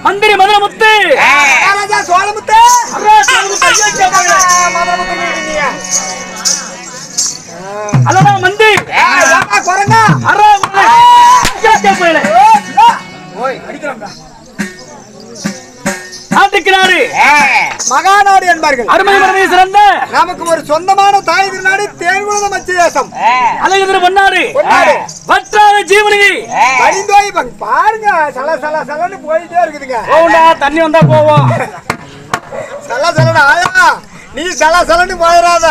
மந்திரி மதுரமுத்து சோழமுத்து அல்லடா மந்திரி நாட்டுக்கு நாடு மகாநாடு என்பார்கள். அருமை மரபை சிறந்த நமக்கு ஒரு சொந்தமான தாய் திருநாடு தேன்குளம் மத்திய தேசம். அழகு பொன்னாடு வற்றாத ஜீவனி கடிந்தோய் பாருங்க, சல சல சலன்னு போயிட்டே இருக்குதுங்க. தண்ணி வந்தா போவோம். சல சலன்னு ஆயா, நீ சல சலன்னு போயிடாத.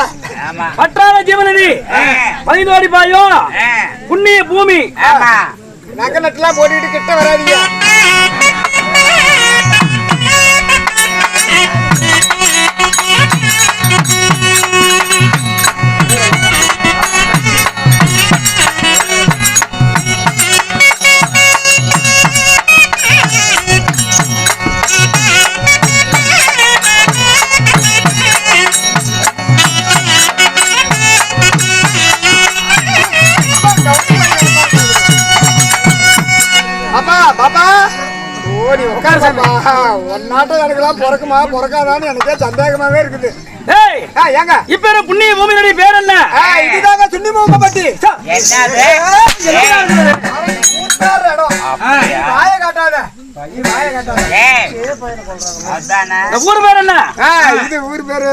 வற்றாத ஜீவனி பதினோடி பாயோ புண்ணிய பூமி. நகை நட்டுலாம் போட்டுட்டு கிட்ட வராதீங்க. பாப்பா ஓடி உட்காரு பாப்பா. ஒன்னாட்டம் எனக்குலாம் பிறக்குமா பிறக்காதான்னு எனக்கே சந்தேகமாவே இருக்குது. ஏங்க இப்ப புண்ணிய பூமியினுடைய பேர் என்ன? இதுதாங்க சுண்ணி மூங்கப்பட்டி. வாய காட்டாத, ஊர் பேர் என்ன? இது ஊர் பேரு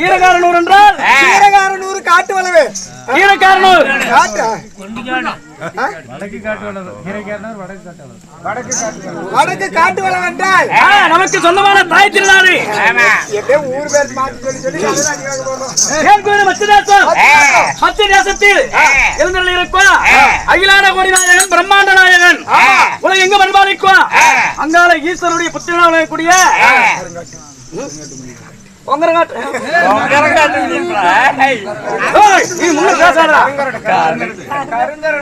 ஈரகாரனூர் என்றால் ஈரகாரனூர் காட்டு வளவு. ஈரகாரனூர் வடக்கு காட்டு வளவு என்றால் நமக்கு சொந்தமான தாய் திருநாடு. ஊர் பேர் மாற்றி சொல்லி மத்திய தேசத்தில் எழுந்தருளி இருப்பான் அகிலான கோடி நாயகன் பிரம்மாண்ட நாயகன். உலக எங்க பண்பாளிக்குவா அங்கால ஈஸ்வருடைய புத்திரனாக கூடிய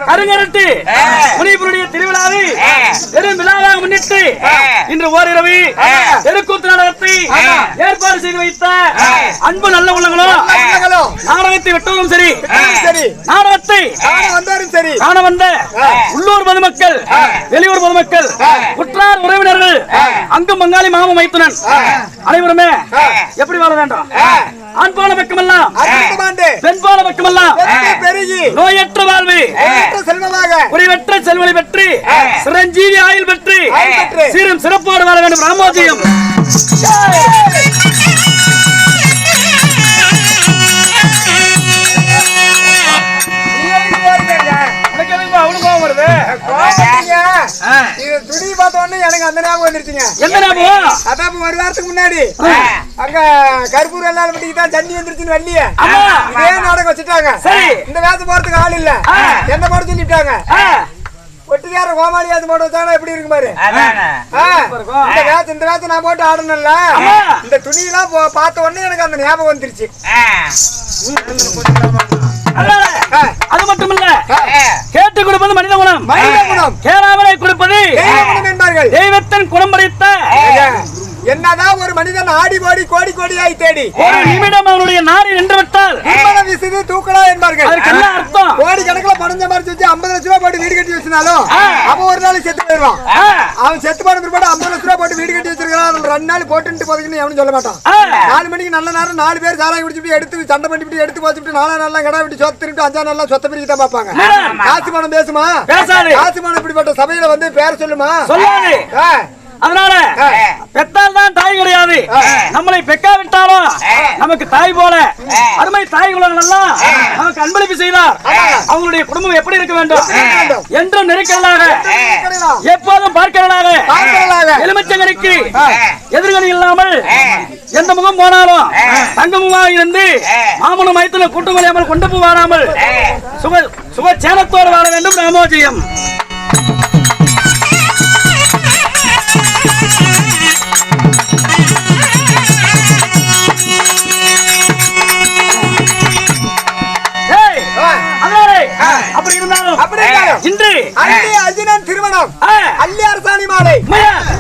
கருங்கரட்டு முனிவருடைய திருவிழாவை பெரும் விழாவாக முன்னிட்டு இன்று ஓரிரவு தெருக்கூத்து நாடகத்தை ஏற்பாடு செய்து வைத்த அன்பு நல்ல உள்ளங்களும் நாடகத்தை விட்டவரும் சரி நாடகத்தை காண வந்த உள்ளூர் பொதுமக்கள் வெளியூர் பொதுமக்கள் உற்றார் உறவினர்கள் அங்கும் பங்காளி மாம மைத்துனன் அனைவருமே எப்படி வாழ வேண்டும்? ஆண் போல பக்கமெல்லாம் பெண் போல பக்கமெல்லாம் நோயற்ற வாழ்வு குறைவற்ற செல்வனை பெற்று சிரஞ்சீவி ஆயுள் பெற்று சீரும் சிறப்போடு வாழ வேண்டும். ராமோஜியம். துணி பார்த்த உடனே எனக்கு அந்த ஞாபகம் வந்துருச்சுங்க. எந்த ஞாபகம்? அதான் ஒரு வாரத்துக்கு முன்னாடி அங்க கருப்பூர் எல்லாம் தான் சண்டி வந்துருச்சுன்னு வள்ளிய இதே நாடகம் வச்சுட்டாங்க. இந்த வேத்து போறதுக்கு ஆள் இல்ல, எந்த போட சொல்லிட்டாங்க. ஒட்டிக்கார கோமாளியாத்து போட்டு வச்சானா எப்படி இருக்கு பாரு. இந்த வேத்து நான் போட்டு ஆடணும்ல, இந்த துணி எல்லாம் பார்த்த உடனே எனக்கு அந்த ஞாபகம் வந்துருச்சு. அது மட்டுமல்ல, கேட்டு கொடுப்பது மனித குணம், கேளாமலை கொடுப்பது என்பார்கள். தெய்வத்தின் குணம் படைத்த என்னதான் ஒரு மனிதன் ஆடி ஓடி கோடி கோடியாய் தேடி ஒரு நிமிடம் அவனுடைய நாடி நின்று விட்டால் வீசுது தூக்கலா என்பார்கள். அர்த்தம் கோடி கணக்கில் பணஞ்ச மாதிரி வச்சு 50 லட்சம் ரூபாய் போட்டு வீடு கட்டி வச்சிருந்தாலும் அவன் ஒரு நாள் செத்து போயிடுவான். அவன் செத்து போன பிற்பாடு 50 லட்சம் ரூபாய் போட்டு வீடு கட்டி வச்சிருக்கான். 2 நாள் போட்டு போதுன்னு எவனும் சொல்ல மாட்டான். 4 மணிக்கு நல்ல நேரம் 4 பேர் சாராயம் குடிச்சுட்டு எடுத்து சண்டை பண்ணிட்டு எடுத்து போச்சுட்டு 4 நாள் கடை விட்டு சொத்து திருட்டு 5 நாள் சொத்த பிரிக்க தான் பார்ப்பாங்க. காசு பணம் பேசுமா? காசு பணம் இப்படிப்பட்ட சபையில வந்து பேர் சொல்லுமா? சொல்லாது. அதனால பெற்றால் தான் தாய் கிடையாது. நம்மளை பெக்காவிட்டாலும் நமக்கு தாய் போல அருமை தாய் குலங்கள் எல்லாம் நமக்கு அன்பளிப்பு செய்தார். அவங்களுடைய குடும்பம் எப்படி இருக்க வேண்டும் என்றும் நெருக்கலாக எப்போதும் பார்க்கிறதாக எலுமிச்சங்கரைக்கு எதிர்கணி இல்லாமல் எந்த முகம் போனாலும் தங்கமுமாக இருந்து மாமனும் மைத்துல கூட்டம் கொள்ளாமல் கொண்டு போவாராமல் சுப சேனத்தோடு வாழ வேண்டும். ராமோஜியம். அப்படி இருந்தாலும் இன்று அர்ஜுனன் திருமணம் அள்ளி அரசாணி மாலை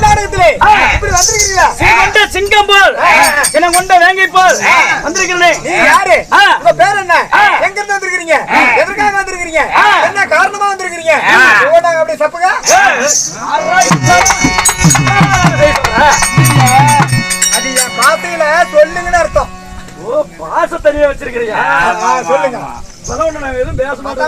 நாடகத்திலே இப்படி வந்திருக்கீங்களா? சிங்கம் போல் என்ன கொண்ட வேங்கை போல் வந்திருக்கிறேன். யாரு? உங்க பேர் என்ன? எங்க இருந்து வந்திருக்கீங்க? எதற்காக வந்திருக்கீங்க? என்ன காரணமா வந்திருக்கீங்க? அப்படியே சப்புங்க. அது என் பாசையில சொல்லுங்கன்னு அர்த்தம். ஓ, பாச தனியா வச்சிருக்கிறீங்க. சொல்லுங்க. எதுவும் பேச மாட்டேன்.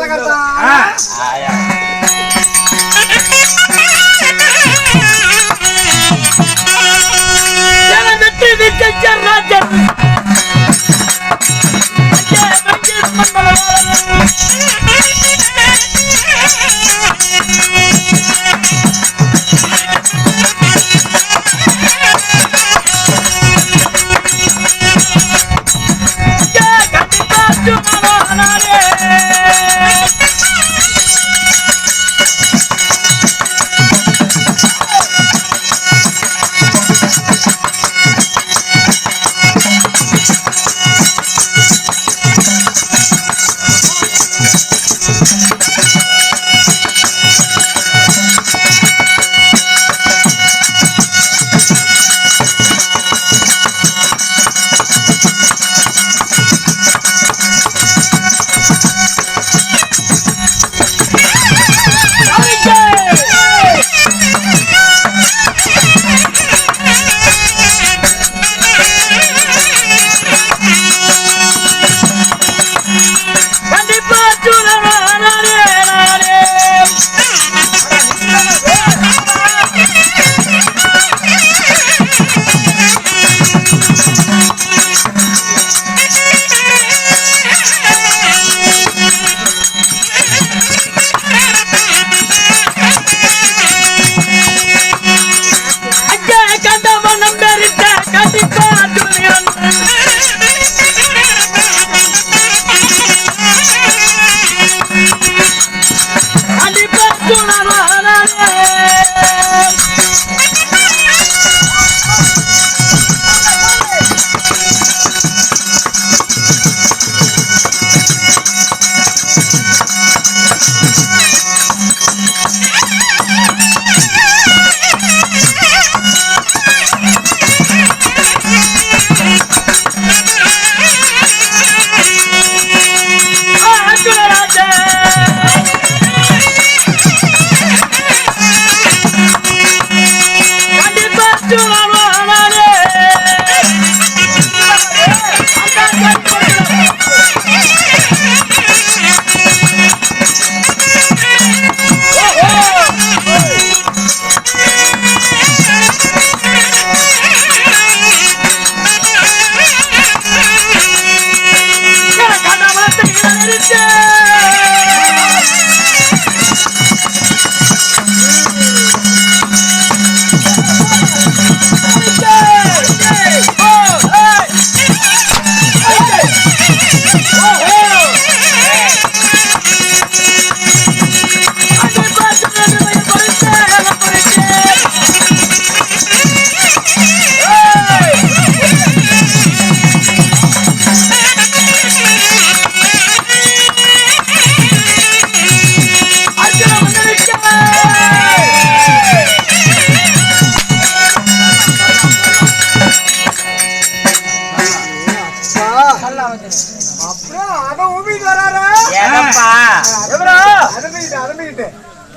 அருமைக்கிட்டு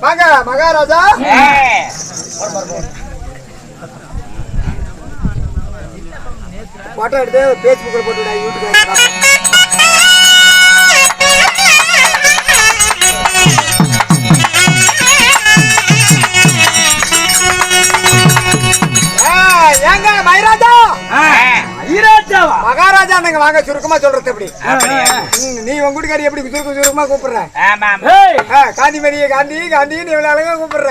வாங்க மகாராஜா. போட்டோ எடுத்து பேஸ்புக்கில் போட்டு யூடியூப். ஏங்க மகாராஜா மகாராஜா வாங்க சுருக்கமா சொல்றது எப்படி நீ உங்க வீட்டுக்காரி எப்படி சுருக்கமா கூப்பிடுற காந்திமதியை காந்தி காந்தி நீ இவ்வளவு அழகா கூப்பிடுற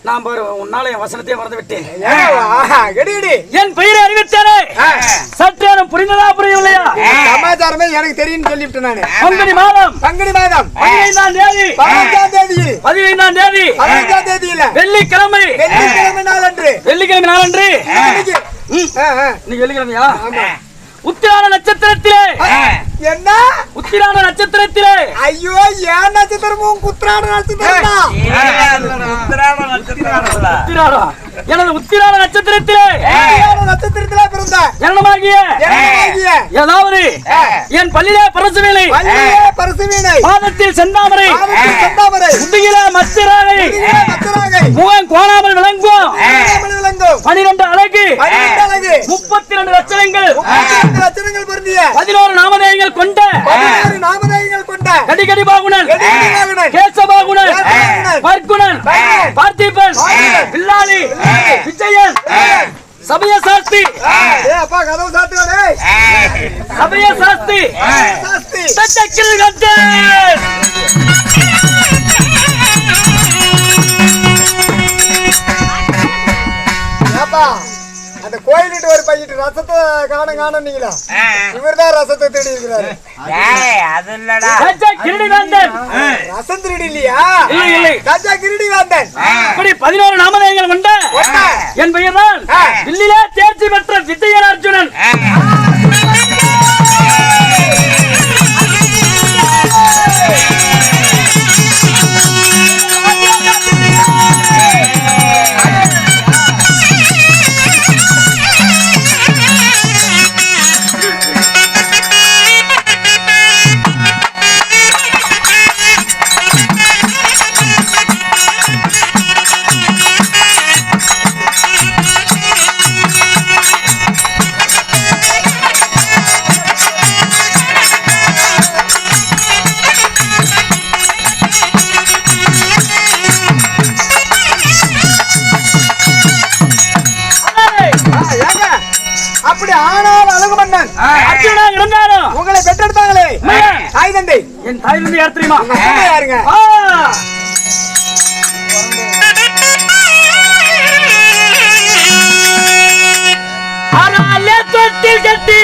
நான் உன்னால என் வசனத்தையே மறந்து விட்டேன். என் பெயரை அறிவித்தானே சற்றேனும் புரிந்ததா புரியவில்லையா? சமாச்சாரமே எனக்கு தெரியும் சொல்லிவிட்டேன் நானு. பங்குனி மாதம் 15ஆம் தேதி 15ஆம் தேதியில வெள்ளிக்கிழமை நாளன்று இன்னைக்கு வெள்ளிக்கிழமையா? உத்திராட நட்சத்திரத்திலே என்ன உத்திராட நட்சத்திரத்திலே ஐயோ ஏன் நட்சத்திரமும் உத்திராட நட்சத்திரம் எனது உத்திராட நட்சத்திரத்திலே பிறந்த ஜனனமாகிய ஏதாவது என் பள்ளியிலே பரசுவேலை பாதத்தில் செந்தாமரை முதுகில மத்திராகை முகம் கோணாமல் விளங்கும் 12 அழகு 32 லட்சணங்கள் பொருந்திய 11 நாமதேயங்கள் கொண்ட கடிகடி பாகுணன் கேசபாகுணன் வர்க்குணன் பார்த்திபன் பில்லாளி விஜயன் சபைய சாஸ்தி சபைய சாஸ்தி தச்சக்கில் கண்டேன். அந்த கோயிலிட்டு ஒரு பையிட்டு ரசத்தை காணீங்களா? இவர்தான் ரசத்தை தேடி இருக்கிறாரு. ரசம் திருடி இல்லையா? கிரீடி வேந்தன் 11 நாமதேயங்கள் கொண்ட என் பெயர் தான் தில்லியிலே தேர்ச்சி பெற்ற விஜயன் அர்ஜுனன். அப்படி ஆனால் அழகு மன்னன் இருந்தாலும் உங்களை பெற்றெடுத்தாங்களே தாய் தந்தை. என் தாய் தந்தை யார் தெரியுமா? யாருங்க? தொட்டில் கட்டி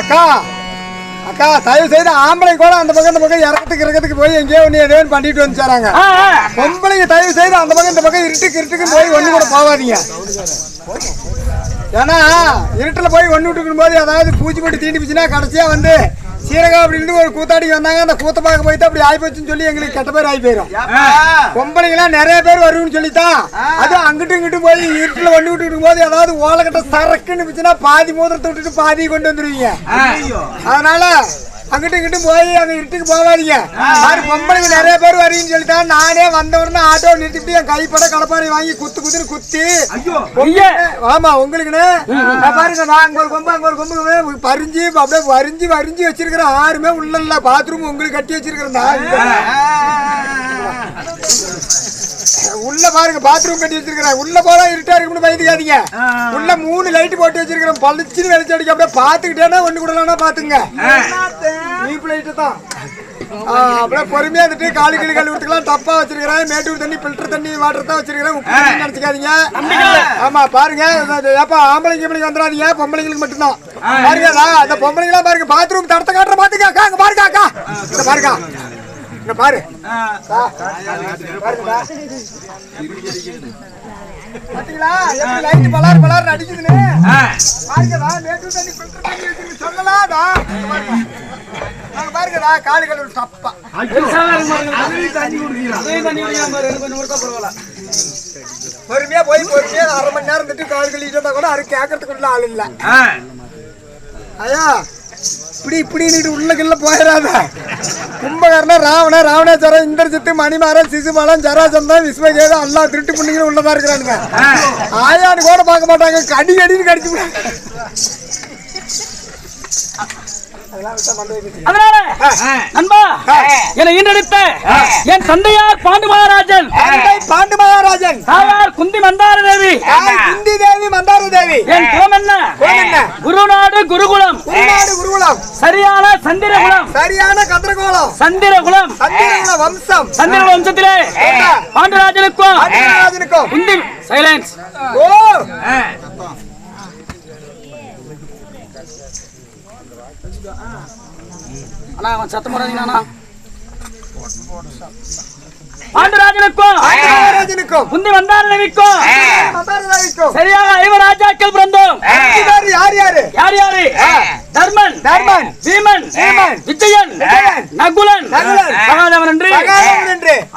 அக்கா அக்கா தயவு செய்து ஆம்பளை கூட அந்த பக்கம் இறக்கத்துக்கு போய் எங்கேயோ ஒண்ணு எதோ பண்ணிட்டு வந்துச்சாராங்க. பொம்பளைங்க தயவு செய்து அந்த பக்கம் இந்த பக்கம் இருட்டுக்கு போய் ஒண்ணு கூட போவாதீங்க. ஏன்னா இருட்டுல போய் ஒண்ணு விட்டுக்கும் போது அதாவது பூச்சி போட்டு தீண்டி பிச்சுன்னா கடைசியா வந்து சீரகம் அப்படின்னு ஒரு கூத்தாடிக்கு வந்தாங்க. அந்த கூத்த பார்க்க போயிட்டு அப்படி ஆயிப்போச்சுன்னு சொல்லி எங்களுக்கு கெட்ட பேர் ஆகி போயிடும். பொம்பளைங்களாம் நிறைய பேர் வரும்னு சொல்லித்தான் அதுவும் அங்கிட்டும் இங்கிட்டும் போய் இருட்டுல ஒண்ணு விட்டுக்கும் போது அதாவது ஓலக்கட்ட சரக்குன்னு பிச்சுன்னா பாதி மோதிரத்தை விட்டுட்டு பாதி கொண்டு வந்துருவீங்க. அதனால அங்கிட்டு இங்கிட்டும் போய் அங்க இருட்டுக்கு போகாதீங்க. பொம்பளைங்க நிறைய பேர் வரீங்கன்னு சொல்லித்தான் நானே வந்த உடனே ஆட்டோ நிறுத்திட்டு என் கைப்பட கடப்பாறை வாங்கி குத்துன்னு குத்தி ஆமா உங்களுக்குன்னு பாருங்க நான் அங்க ஒரு கொம்பு பறிஞ்சு அப்படியே வரிஞ்சு வச்சிருக்கிறேன். யாருமே உள்ள இல்ல பாத்ரூம் உங்களுக்கு கட்டி வச்சிருக்கிறேன். உள்ள பாருங்க பாத்ரூம் கட்டி வச்சிருக்கிறேன். உள்ள போனா இருட்டா இருக்குன்னு பயந்துக்காதீங்க. உள்ள 3 லைட் போட்டு வச்சிருக்கிறேன். பளிச்சுன்னு வெளிச்சம் அடிக்க அப்படியே பாத்துக்கிட்டேன்னா ஒண்ணு கூடலாம்னா பாத்துங்க. அப்படியே பொறுமையா இருந்துட்டு காலு கழுவுறதுக்கெல்லாம் டப்பா வச்சிருக்கிறேன். மேட்டூர் தண்ணி பில்டர் தண்ணி வாட்டர் தான் வச்சிருக்கிறேன். உப்பு நினைச்சுக்காதீங்க. ஆமா பாருங்க ஏப்பா ஆம்பளைங்க வந்துடாதீங்க. பொம்பளைங்களுக்கு மட்டும்தான் பாருங்க. அந்த பொம்பளைங்களா பாருங்க பாத்ரூம் தடத்தை காட்டுற பாத்துங்க. அக்கா அங்க பாருங்க அக்கா இங்க பாருங்க இங்க பாரு பாத்தீங்களா லைட் பலார் அடிக்குதுன்னு பாருங்கடா. மேட்டூர் தண்ணி பில்டர் தண்ணி வச்சிருக்கு சொல்லலாம்டா. நாங்க பாருங்கடா காலு கழுவு தப்பா பொறுமையா போய் பொறுமையா 1/2 மணி நேரம் இருந்துட்டு கால் கழுவிட்டு கூட அது கேட்கறதுக்குள்ள ஆள் இல்ல. ஐயா இப்படின்னு உள்ளுக்குள்ள போயிடாத. கும்பகர்ண ராவணேஸ்வரன் இந்திரஜித்து மணிமாறன் சிசுபாலன் ஜராசந்தன் விஸ்வகேதம் எல்லா திருட்டு புண்ணிங்களும் உள்ளதா இருக்கிறானுங்க. ஆயான்னு கூட பார்க்க மாட்டாங்க. கடின்னு கடிச்சு அதனால நண்பா என்னை ஈன்றெடுத்த என் தந்தையார் பாண்டு மகாராஜன் தாயார் குந்தி மந்தார தேவி என் குலம் என்ன குருநாடு குருகுலம் சரியான சந்திரகுலம் சந்திரகுலம் வம்சத்திலே பாண்டராஜனுக்கும் குந்தி சைலன்ஸ் அண்ணா சத்தம் போடாதீங்கண்ணா. பாண்டராஜனுக்கும் குந்தி மந்தாரவிக்கும் சரியாக 5 ராஜாக்கள் பிறந்தோம். யார் யாரு? தர்மன் பீமன் விஜயன் நகுலன் சகாதேவன் என்று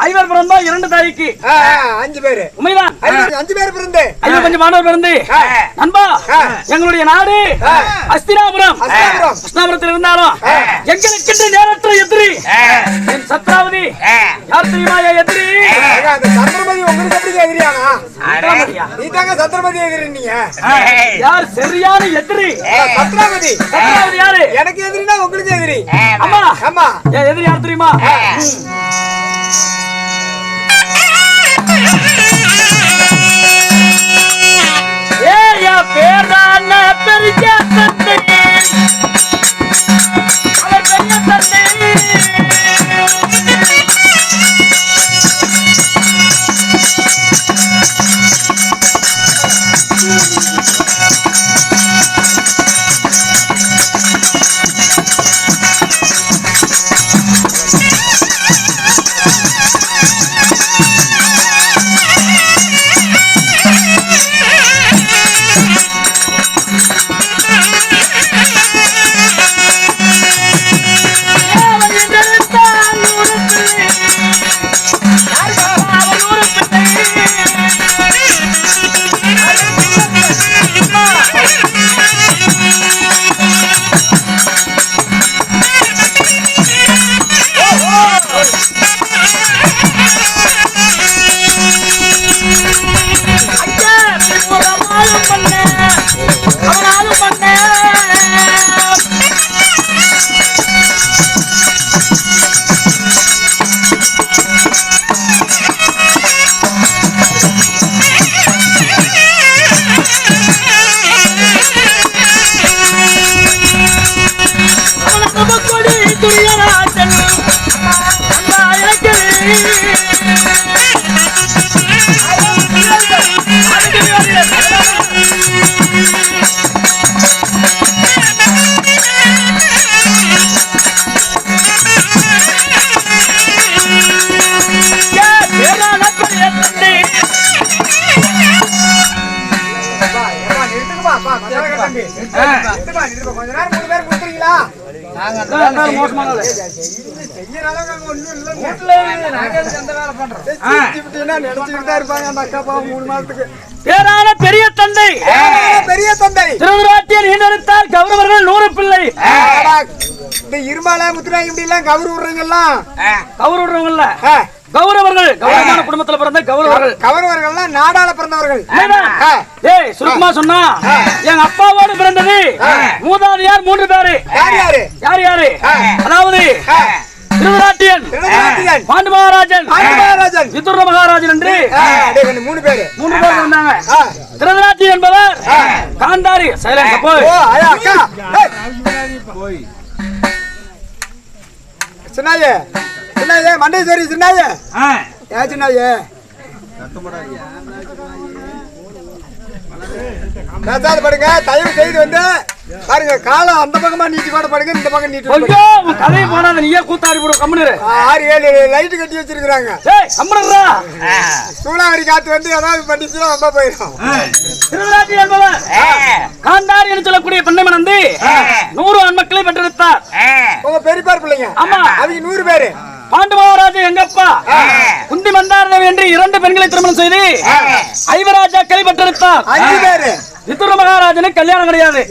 5 பிறந்தோம். 2 தாய்க்கு 5 பேரு உண்மைதான். 5 பேர் பிறந்து 5 மாணவர் பிறந்து நண்பா எங்களுடைய நாடு அஸ்தினாபுரம். அஸ்தினாபுரத்தில் இருந்தாலும் எங்களுக்கு நேரற்ற எதிரி சத்ராவதி. யார் தெரியுமா எதிரி? சந்திரமதி. உங்களுக்கு எப்படி எதிரியானா? நீ தாங்க சந்திரமதி எதிரிங்க. யார் சரியான எதிரி? சத்ராவதி. யாரு எனக்கு எதிரினா உங்களுக்கு எதிரி. ஆமா எதிரி யார் தெரியுமா? ஏயா பேரான பெரிய தந்தை அவர் பெரிய தந்தை தம்பி. கொஞ்ச நேரம் 3 பேர் கொடுத்துறீங்களா? மோசமானது செய்யற அளவுக்கு அங்க ஒண்ணும் இல்ல. நாங்க எந்த வேலை பண்றோம்? செஞ்சுட்டீங்கன்னா நினைச்சுக்கிட்டு தான் இருப்பாங்க அந்த அக்கா பாவம் 3 மாசத்துக்கு. பேரான பெரிய தந்தை பெரிய தந்தை திருவிழாட்டியர் ஈண்டெடுத்தார் கௌரவர்கள் 100 பிள்ளை. இந்த இருமால முத்துராங்க இப்படி எல்லாம் கவுரு விடுறீங்கல்லாம் கௌரவர்கள்ல கௌரவர்கள் கௌரவமான குடும்பத்துல பிறந்த கௌரவர்கள் கௌரவர்கள்லாம் நாடால பிறந்தவர்கள். ஏய் சுருக்கமா சொன்னா எங்க அப்பாவோடு பிறந்தது மூதாதையார் 3 பேரு. யார் யாரு? அதாவது திருவிழாட்டியன், பாண்டு மகாராஜன், விதுர மகாராஜன் என்று 3 பேரு வந்தாங்க. திருவிழாட்டி என்பவர் காந்தாரி சைலண்ட் சின்னாயே சின்னாயே மண்டேஸ்வரி சின்னாயே ஏ சின்னாயே பேசாத படுங்க. தயவு செய்து வந்து பாருங்க காலம் அந்த பக்கமா நீட்டி கூட படுங்க, இந்த பக்கம் நீட்டி கதையை போனாத நீயே கூத்தாடி போடு. கம்முனு 6-7 லைட் கட்டி வச்சிருக்காங்க. சூளாவரி காத்து வந்து ஏதாவது பண்ணிச்சுன்னா ரொம்ப போயிடும். திருவிழாட்டி என்பவர் காந்தாரி என்று சொல்லக்கூடிய பெண்ணை மணந்து 100 ஆண்மக்களை பெற்றெடுத்தார். உங்க பெரியப்பார் பிள்ளைங்க. ஆமா, அவங்க 100 பேரு. பாண்டு மகாராஜன் எங்கப்பா குந்தி மந்தாரதேவி என்று 2 பெண்களை திருமணம் செய்து ஐவராஜாக்களை பெற்றெடுத்தார். 5 பேரு. விதுர மகாராஜனுக்கு கல்யாணம் கிடையாது.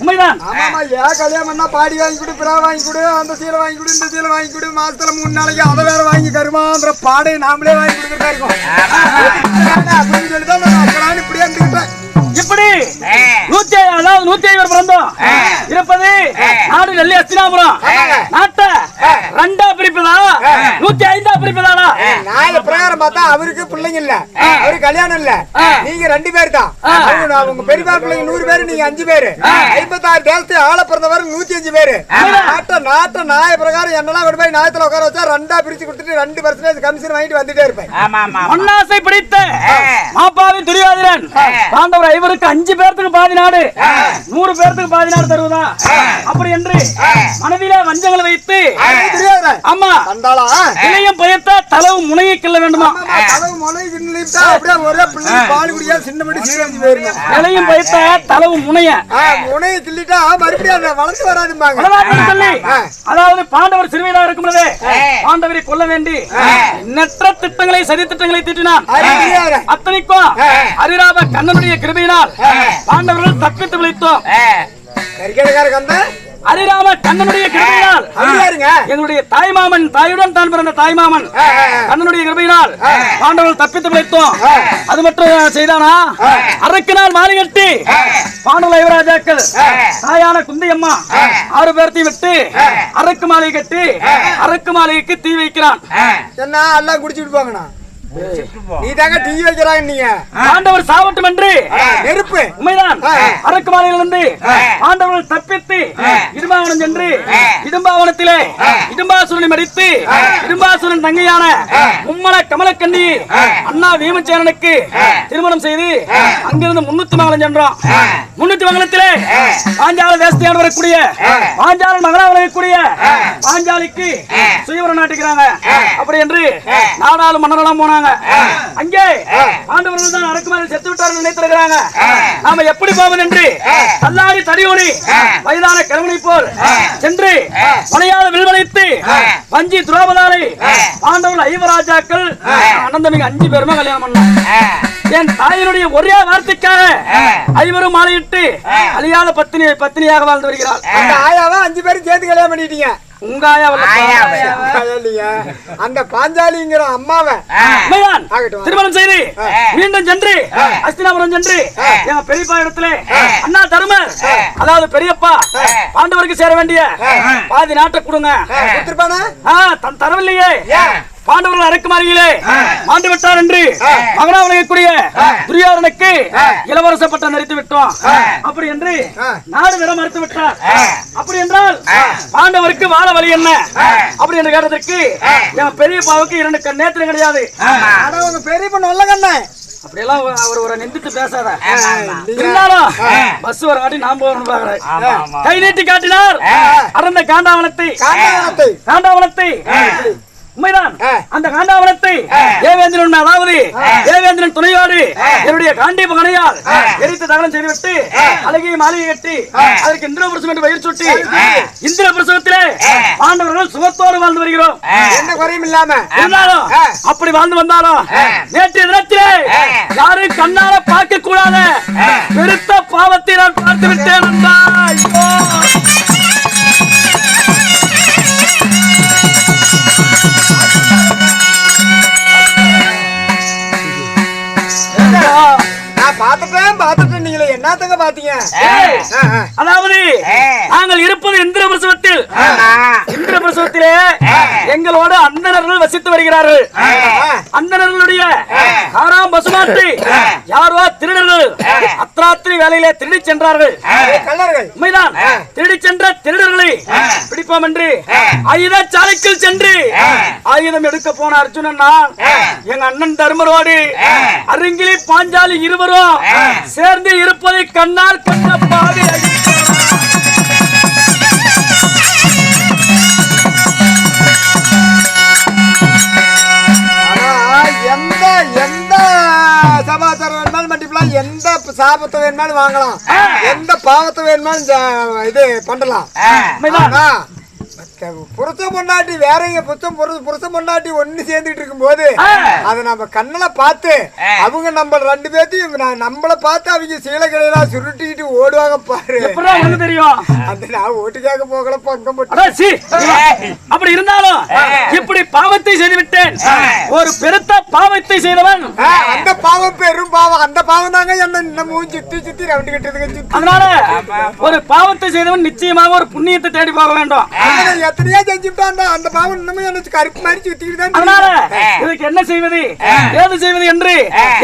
உண்மைதான். ஆமாமா, ஏன் கல்யாணம் பண்ணா பாடி வாங்கி கொடு, பிறா வாங்கி கொடு, அந்த சீலை வாங்கி கொடு, இந்த சீலை வாங்கி கொடு, மாசத்துல 3 நாளைக்கு அதை வேற வாங்கி கருமான்ற பாடை நாமளே வாங்கி கொடுத்துட்டா இருக்கோம் அப்படின்னு சொல்லிதான் நான் இப்படியே இருந்துக்கிட்டேன். இப்படி 150 பிறந்தோம் இருப்பது நாடு நெல்லி அஸ்தினாபுரம். நாட்டை 2ஆ பிரிப்பதா 105ஆ பிரிப்பதானா? நாலு பிரகாரம் பார்த்தா அவருக்கு பிள்ளைங்க இல்ல, அவருக்கு கல்யாணம் இல்ல, நீங்க 2 பேர் தான். உங்க பெரியப்பா பிள்ளைங்க 100 பேரு, நீங்க 5 பேரு. 56 தேசத்தை ஆள பிறந்தவர் 105 பேரு. நாட்டை நாய பிரகாரம் என்னெல்லாம் கொண்டு போய் நாயத்துல உட்கார வச்சா 2ஆ பிரிச்சு கொடுத்துட்டு 2% கமிஷன் வாங்கிட்டு வந்துட்டே இருப்பேன். மண்ணாசை பிடித்த மாப்பாவி துரியோதனன் பாண்டவர் 5 பேருக்கு பாதி நாடு, 100 பேருக்கு பாதி நாடு தருவதா அப்படி என்று மனதிலே வஞ்சங்களை வைத்து ஆமா இளையம் பயத்த தலவு முனையை கிள்ள வேண்டுமா? இளையம் பயத்த தலவு முனையை கிள்ளிட்டா மறுபடியும் வளர்ந்து வராதும்பாங்க. அதாவது பாண்டவர் சிறுவயதாக இருக்கும் பொழுதே பாண்டவரை கொல்ல வேண்டி எண்ணற்ற திட்டங்களை சதி திட்டங்களை தீட்டினான். அத்தனைக்கும் அரிராப கண்ணனுடைய கிருபையினால் பாண்டவர்கள் தப்பித்து விளைத்தோம். அரிராம கண்ணனுடைய கிருபையினால் எங்களுடைய தாய்மாமன் தாயுடன் தான் பிறந்த தாய்மாமன் கண்ணனுடைய கிருபையினால் பாண்டவர்கள் தப்பித்து பிழைத்தோம். அது மட்டும் செய்தானா, அரைக்கு நாள் மாலை கட்டி பாண்டவ யுவராஜாக்கள் தாயான குந்தியம்மா 6 பேர்த்தையும் விட்டு அரக்கு மாலை கட்டி அரக்கு மாலைக்கு தீ வைக்கிறான். என்ன எல்லாம் குடிச்சுட்டு போங்கண்ணா, நீ தாங்க டீ வைக்கிறாங்க. நீங்க பாண்டவர் சாவட்டும் என்று நெருப்பு உண்மைதான். அரக்கு மாலையிலிருந்து பாண்டவர்கள் தப்பித்து இடும்பாவனம் சென்று இடும்பாவனத்திலே இடும்பாசுரனை மடித்து இடும்பாசுரன் தங்கையான மும்மல கமலக்கண்ணி அண்ணா வீமச்சேரனுக்கு திருமணம் செய்து அங்கிருந்து 300 மங்கலம் சென்றோம். 300 மங்கலத்திலே பாஞ்சால தேசத்தையாடு வரக்கூடிய பாஞ்சால மகளா வரக்கூடிய பாஞ்சாலிக்கு சுயவரம் நாட்டுக்கிறாங்க. அப்படி என்று நாடாளு மன்னரெல்லாம் போனாங்க. அங்கே பாண்டவர்கள் தான் அரக்குமாரில் செத்து விட்டார்கள் நினைத்திருக்கிறாங்க. நாம எப்படி போவோம் என்று தள்ளாடி தடியோடி வயதான கிழவனை போல் சென்று மலையாள வில்வளைத்து வஞ்சி துரோபதாரை பாண்டவர்கள் ஐவராஜாக்கள் அனந்தமிகு 5 பேருமே கல்யாணம் பண்ணாங்க. என் தாயினுடைய ஒரே வார்த்தைக்காக 5 மாலையிட்டு அழியாத பத்தினியாக வாழ்ந்து வருகிறாள். அந்த ஆயாவை 5 பேரும் சேர்த்து கல்யாணம் பண்ணிட்டீங்க. உங்க அந்த பாஞ்சாலிங்கிற அம்மாவை திருமணம் செய்து மீண்டும் சென்று அஸ்தினாபுரம் சென்று எங்க பெரியப்பா இடத்துல அண்ணா தருமர், அதாவது பெரியப்பா பாண்டவருக்கு சேர வேண்டிய பாதி நாட்டை கொடுங்க. தரவில்லையே, பாண்டவர்கள் அரக்குமாரியிலே மாண்டு விட்டார் என்று மகனா விளையக்கூடிய துரியோதனுக்கு இளவரச பட்டம் நடித்து விட்டோம். அப்படி என்று நாடு விட மறுத்து விட்டார். அப்படி என்றால் பாண்டவருக்கு வாழ வழி என்ன அப்படி என்று கேட்டதற்கு என் பெரியப்பாவுக்கு 2 நேத்திரம் கிடையாது. பெரியப்பா நல்ல கண்ணு அப்படியெல்லாம் அவர் ஒரு நிந்தித்து பேசாத. இருந்தாலும் பஸ் ஒரு காட்டி நான் போகணும் பாக்குறேன். கை நீட்டி காட்டினார் அறந்த காண்டாவனத்தை உண்மைதான். அந்த காண்டாவனத்தை தேவேந்திரன், அதாவது தேவேந்திரன் துணையோடு என்னுடைய காண்டி மகனையால் எரித்து தகனம் செய்துவிட்டு அழகிய மாளிகை கட்டி அதற்கு இந்திரபிரசவம் என்று பெயர் சுட்டி இந்திரபிரசவத்திலே பாண்டவர்கள் சுகத்தோடு வாழ்ந்து வருகிறோம். என்ன குறையும் இல்லாம இருந்தாலும் அப்படி வாழ்ந்து வந்தாலும் நேற்றைய தினத்திலே யாரும் கண்ணால பார்க்க கூடாத பெருத்த பாவத்தை நான் பார்த்து விட்டேன். பாத்துட்டேன். நீங்களே என்னத்தங்க பாத்தீங்க? அதாவது நாங்கள் இருப்பது இந்திரபிரசவத்தில். இந்திரபிரசவத்திலே எங்களோடு அந்தணர்கள் வசித்து வருகிறார்கள். அந்தணர்களுடைய ஆறாம் பசுமாட்டி யாரோ திருடர்கள் அத்ராத்திரி வேலையிலே திருடி சென்றார்கள். உண்மைதான். திருடி சென்ற திருடர்களை பிடிப்போம் என்று ஆயுத சாலைக்கு சென்று ஆயுதம் எடுக்க போன அர்ஜுனன் நான் எங்க அண்ணன் தர்மரோடு அருங்கிலி பாஞ்சாலி இருவரும் சேர்ந்து இருப்பதை கண்ணால் கண்ட பாவி எந்த சமாச்சாரம் வேணுமாலும் மட்டிப்பலாம், எந்த சாபத்தை வேணுமாலும் வாங்கலாம், எந்த பாவத்தை வேணுமாலும் இது பண்ணலாம். புருஷன் பொண்டாட்டி வேறங்க புருஷன் பொண்டாட்டி ஒண்ணு சேர்ந்துட்டு இருக்கும் போது அதை நம்ம கண்ணல பார்த்து அவங்க நம்ம ரெண்டு பேர்த்தையும் நம்மள பார்த்து அவங்க சீலக்கடையெல்லாம் சுருட்டிக்கிட்டு ஓடுவாங்க பாரு. தெரியும் அந்த நான் ஓட்டுக்காக போகல பங்கம் அப்படி இருந்தாலும் இப்படி பாவத்தை செய்து விட்டேன். ஒரு பெருத்த பாவத்தை செய்தவன் அந்த பாவம் பெரும் பாவம். அந்த பாவம் தாங்க என்ன மூஞ்சி சுத்தி ரவுண்டு கட்டுறதுக்கு. அதனால ஒரு பாவத்தை செய்தவன் நிச்சயமாக ஒரு புண்ணியத்தை தேடி போக வேண்டும். எத்தனையா செஞ்சுட்டான் அந்த பாவம் இன்னுமே எனக்கு கருப்பு மாதிரி சுத்திக்கிட்டு தான். அதனால இதுக்கு என்ன செய்வது ஏது செய்வது என்று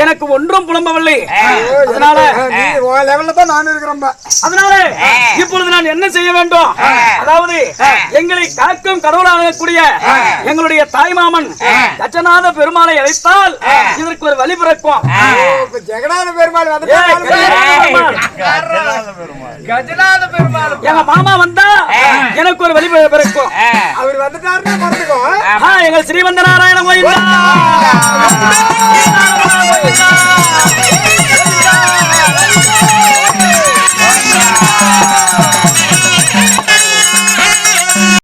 எனக்கு ஒன்றும் புலம்பவில்லை. அதனால நீ லெவல்ல தான் நான் இருக்கிறேன். அதனால இப்பொழுது நான் என்ன செய்ய வேண்டும்? அதாவது எங்களை காக்கும் கடவுளாக கூடிய எங்களுடைய தாய்மாமன் கஜநாத பெருமாளை அழைத்தால் இதற்கு ஒரு வழி பிறக்கும். ஜெகநாத பெருமாள் வந்து எங்க மாமா வந்தா எனக்கு ஒரு வழி பிறக்கும். அவர் வந்துட்டாருன்னா மறந்துக்கோ. எங்கள் ஸ்ரீமந்த நாராயண கோயில்